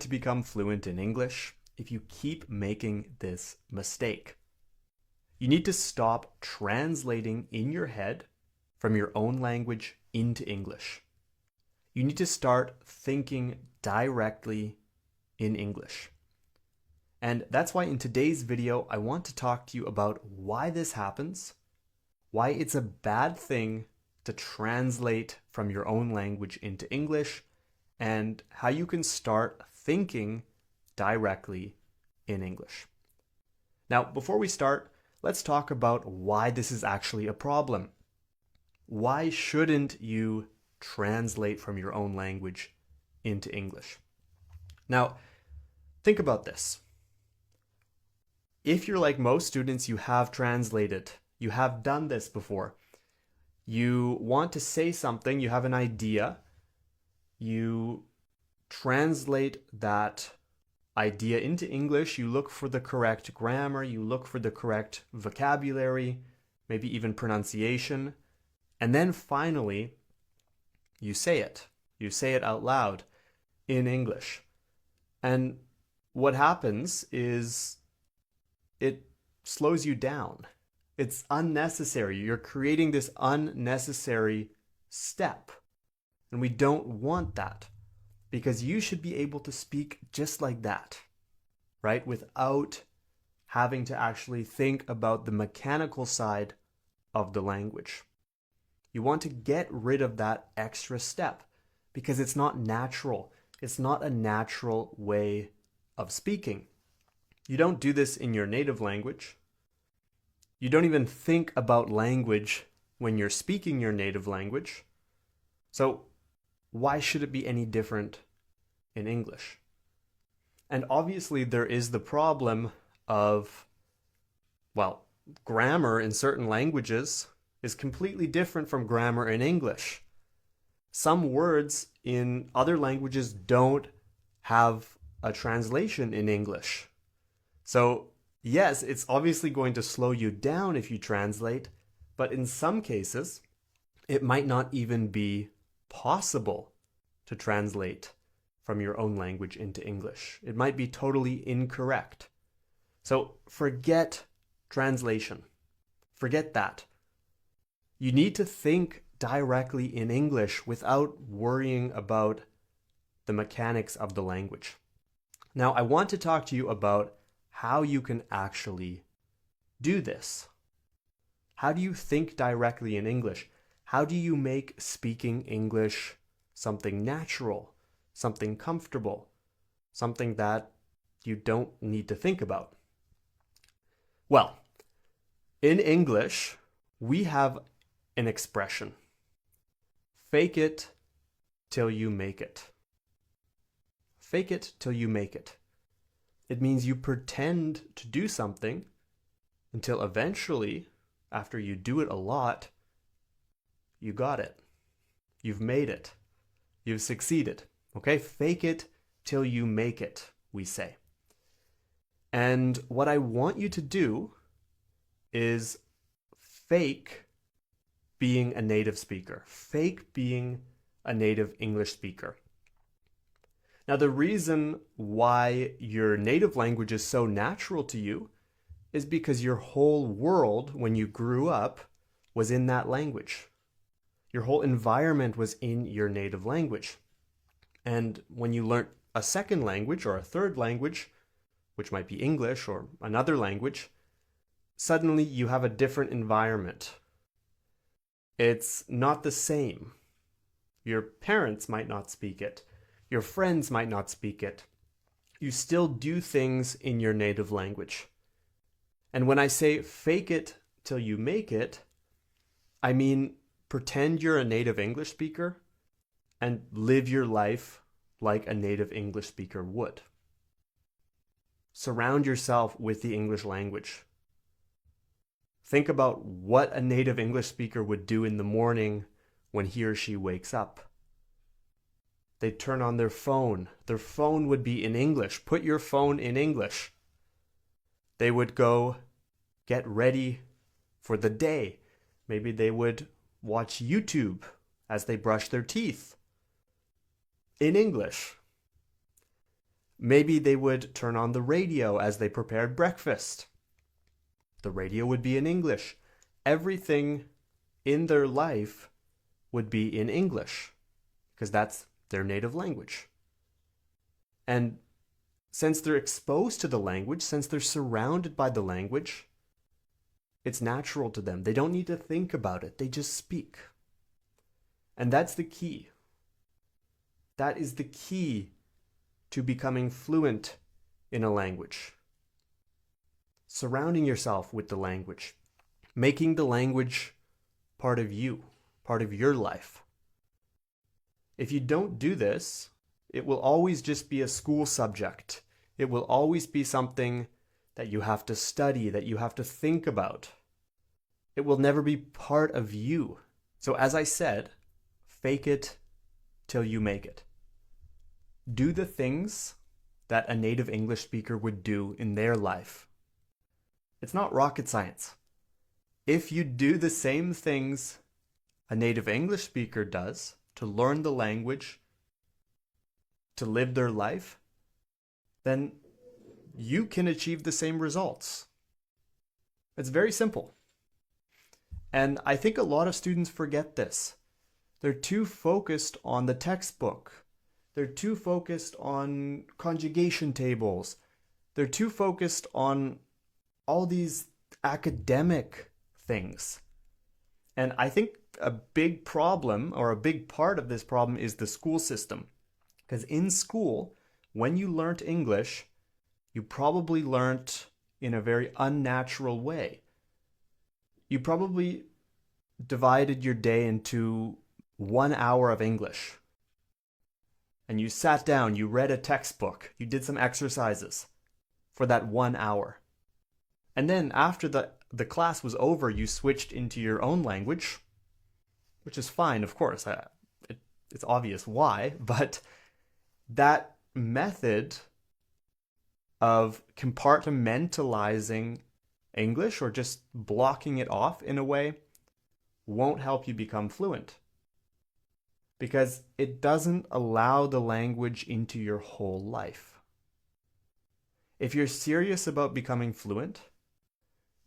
To become fluent in English if you keep making this mistake. You need to stop translating in your head from your own language into English. You need to start thinking directly in English. And that's why in today's video, I want to talk to you about why this happens, why it's a bad thing to translate from your own language into English, and how you can start thinking directly in English. Now, before we start, let's talk about why this is actually a problem. Why shouldn't you translate from your own language into English? Now, think about this. If you're like most students, you have translated, you have done this before. You want to say something, you have an idea, you translate that idea into English, you look for the correct grammar, you look for the correct vocabulary, maybe even pronunciation, and then finally, you say it. You say it out loud in English. And what happens is it slows you down. It's unnecessary. You're creating this unnecessary step. And we don't want that because you should be able to speak just like that, right? Without having to actually think about the mechanical side of the language. You want to get rid of that extra step because it's not natural. It's not a natural way of speaking. You don't do this in your native language. You don't even think about language when you're speaking your native language. So why should it be any different in English? And obviously there is the problem of, well, grammar in certain languages is completely different from grammar in English. Some words in other languages don't have a translation in English. So yes, it's obviously going to slow you down if you translate, but in some cases, it might not even be possible to translate from your own language into English. It might be totally incorrect. So forget translation. Forget that. You need to think directly in English without worrying about the mechanics of the language. Now, I want to talk to you about how you can actually do this. How do you think directly in English? How do you make speaking English something natural, something comfortable, something that you don't need to think about? Well, in English, we have an expression. Fake it till you make it. Fake it till you make it. It means you pretend to do something until eventually, after you do it a lot, you got it. You've made it. You've succeeded. Okay? Fake it till you make it, we say. And what I want you to do is fake being a native speaker. Fake being a native English speaker. Now, the reason why your native language is so natural to you is because your whole world, when you grew up, was in that language. Your whole environment was in your native language. And when you learn a second language or a third language, which might be English or another language, suddenly you have a different environment. It's not the same. Your parents might not speak it. Your friends might not speak it. You still do things in your native language. And when I say fake it till you make it, I mean pretend you're a native English speaker and live your life like a native English speaker would. Surround yourself with the English language. Think about what a native English speaker would do in the morning when he or she wakes up. They'd turn on their phone. Their phone would be in English. Put your phone in English. They would go get ready for the day. Maybe they would watch YouTube as they brush their teeth in English. Maybe they would turn on the radio as they prepared breakfast. The radio would be in English. Everything in their life would be in English because that's their native language. And since they're exposed to the language, since they're surrounded by the language, it's natural to them. They don't need to think about it. They just speak. And that's the key. That is the key to becoming fluent in a language. Surrounding yourself with the language. Making the language part of you, part of your life. If you don't do this, it will always just be a school subject. It will always be something that you have to study, that you have to think about. It will never be part of you. So as I said, fake it till you make it. Do the things that a native English speaker would do in their life. It's not rocket science. If you do the same things a native English speaker does to learn the language, to live their life, then you can achieve the same results. It's very simple. And I think a lot of students forget this. They're too focused on the textbook. They're too focused on conjugation tables. They're too focused on all these academic things. And I think a big problem, or a big part of this problem, is the school system. Because in school, when you learnt English, you probably learnt in a very unnatural way. You probably divided your day into 1 hour of English. And you sat down, you read a textbook, you did some exercises for that 1 hour. And then after the class was over, you switched into your own language, which is fine, of course. It's obvious why, but that method of compartmentalizing English or just blocking it off in a way won't help you become fluent, because it doesn't allow the language into your whole life. If you're serious about becoming fluent,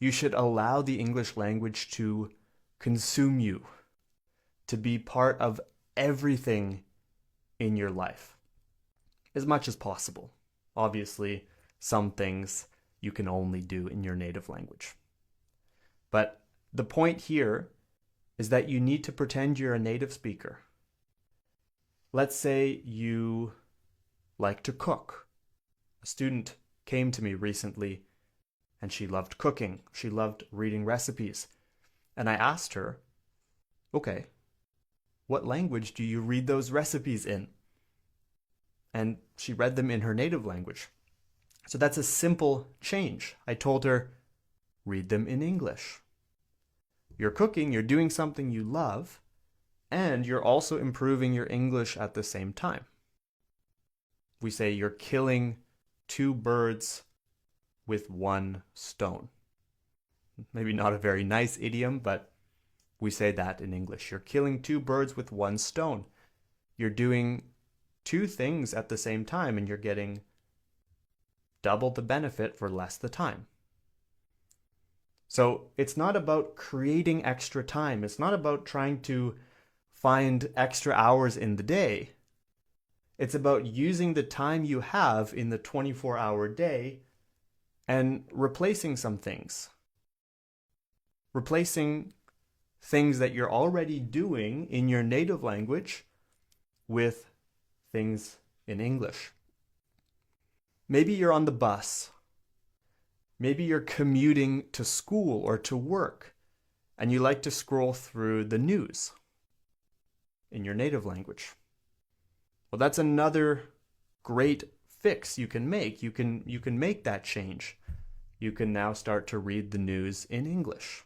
you should allow the English language to consume you, to be part of everything in your life, as much as possible. Obviously, some things you can only do in your native language. But the point here is that you need to pretend you're a native speaker. Let's say you like to cook. A student came to me recently and she loved cooking. She loved reading recipes. And I asked her, okay, what language do you read those recipes in? And she read them in her native language. So that's a simple change. I told her, read them in English. You're cooking, you're doing something you love, and you're also improving your English at the same time. We say you're killing 2 birds with 1 stone. Maybe not a very nice idiom, but we say that in English. You're killing 2 birds with 1 stone. You're doing 2 things at the same time, and you're getting double the benefit for less the time. So it's not about creating extra time. It's not about trying to find extra hours in the day. It's about using the time you have in the 24-hour day and replacing some things. Replacing things that you're already doing in your native language with things in English. Maybe you're on the bus. Maybe you're commuting to school or to work, and you like to scroll through the news in your native language. Well, that's another great fix you can make. You can make that change. You can now start to read the news in English.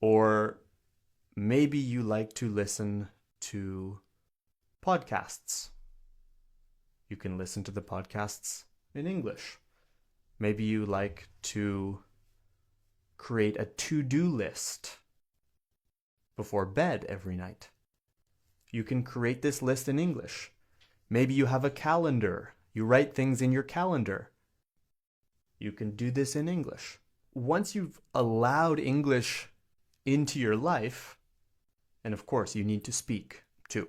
Or maybe you like to listen to podcasts. You can listen to the podcasts in English. Maybe you like to create a to-do list before bed every night. You can create this list in English. Maybe you have a calendar. You write things in your calendar. You can do this in English. Once you've allowed English into your life, and of course you need to speak too.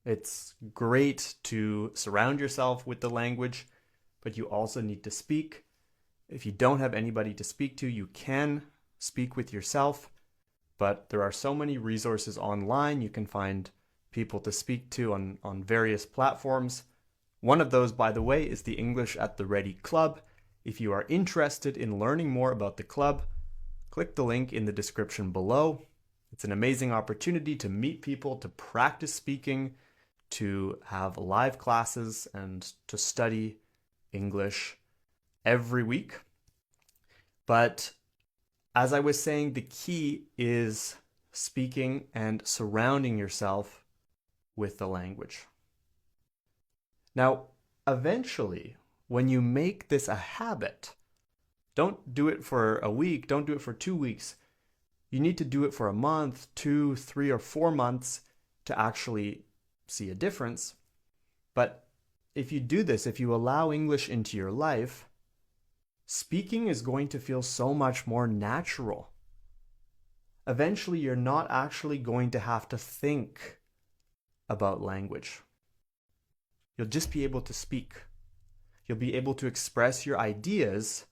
It's great to surround yourself with the language, but you also need to speak. If you don't have anybody to speak to, you can speak with yourself, but there are so many resources online. You can find people to speak to on various platforms. One of those, by the way, is the English at the Ready Club. If you are interested in learning more about the club, click the link in the description below. It's an amazing opportunity to meet people, to practice speaking, to have live classes, and to study English every week. But as I was saying, the key is speaking and surrounding yourself with the language. Now, eventually, when you make this a habit, don't do it for a week, don't do it for 2 weeks. You need to do it for a month, 2, 3, or 4 months to actually see a difference. But if you do this, if you allow English into your life, speaking is going to feel so much more natural. Eventually, you're not actually going to have to think about language. You'll just be able to speak. You'll be able to express your ideas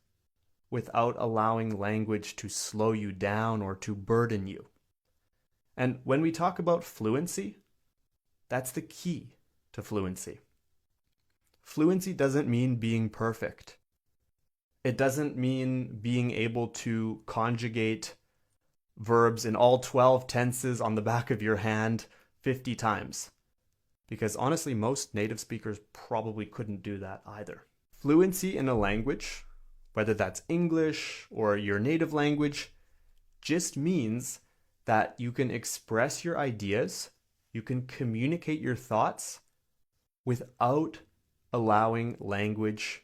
without allowing language to slow you down or to burden you. And when we talk about fluency, that's the key to fluency. Fluency doesn't mean being perfect. It doesn't mean being able to conjugate verbs in all 12 tenses on the back of your hand 50 times. Because honestly, most native speakers probably couldn't do that either. Fluency in a language, whether that's English or your native language, just means that you can express your ideas, you can communicate your thoughts without allowing language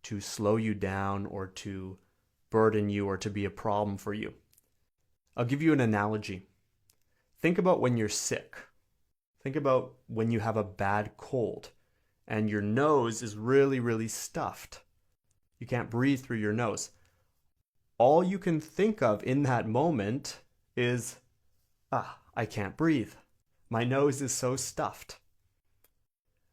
to slow you down or to burden you or to be a problem for you. I'll give you an analogy. Think about when you're sick. Think about when you have a bad cold and your nose is really, really stuffed. You can't breathe through your nose. All you can think of in that moment is, I can't breathe. My nose is so stuffed.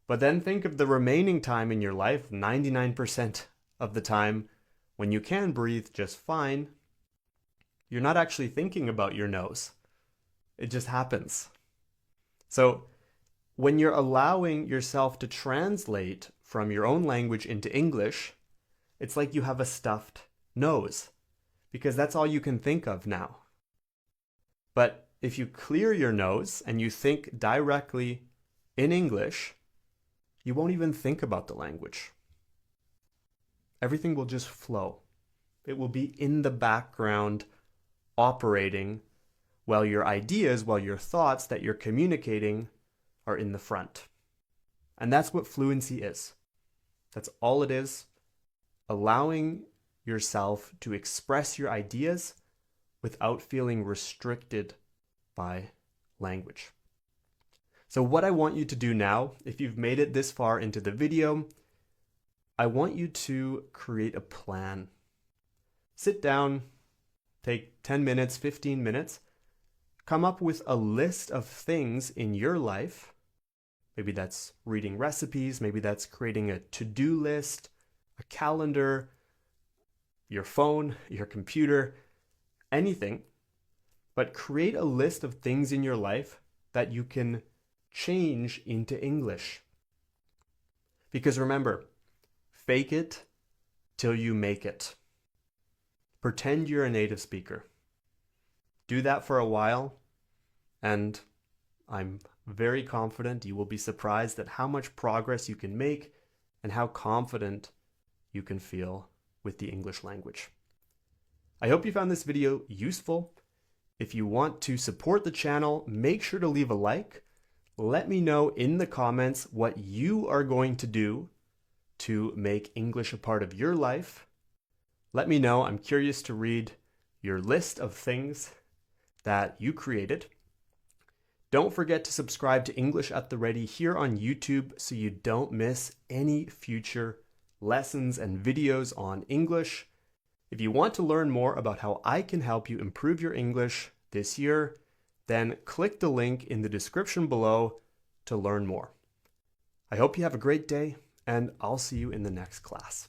But then think of the remaining time in your life, 99% of the time, when you can breathe just fine. You're not actually thinking about your nose. It just happens. So when you're allowing yourself to translate from your own language into English, it's like you have a stuffed nose, because that's all you can think of now. But if you clear your nose and you think directly in English, you won't even think about the language. Everything will just flow. It will be in the background, operating, while your ideas, while your thoughts that you're communicating are in the front. And that's what fluency is. That's all it is. Allowing yourself to express your ideas without feeling restricted by language. So what I want you to do now, if you've made it this far into the video, I want you to create a plan. Sit down, take 10 minutes, 15 minutes, come up with a list of things in your life. Maybe that's reading recipes, maybe that's creating a to-do list, a calendar, your phone, your computer, anything. But create a list of things in your life that you can change into English. Because remember, fake it till you make it. Pretend you're a native speaker. Do that for a while, and I'm very confident you will be surprised at how much progress you can make and how confident you can feel with the English language. I hope you found this video useful. If you want to support the channel, make sure to leave a like. Let me know in the comments what you are going to do to make English a part of your life. Let me know. I'm curious to read your list of things that you created. Don't forget to subscribe to English at the Ready here on YouTube so you don't miss any future lessons and videos on English. If you want to learn more about how I can help you improve your English this year, then click the link in the description below to learn more. I hope you have a great day, and I'll see you in the next class.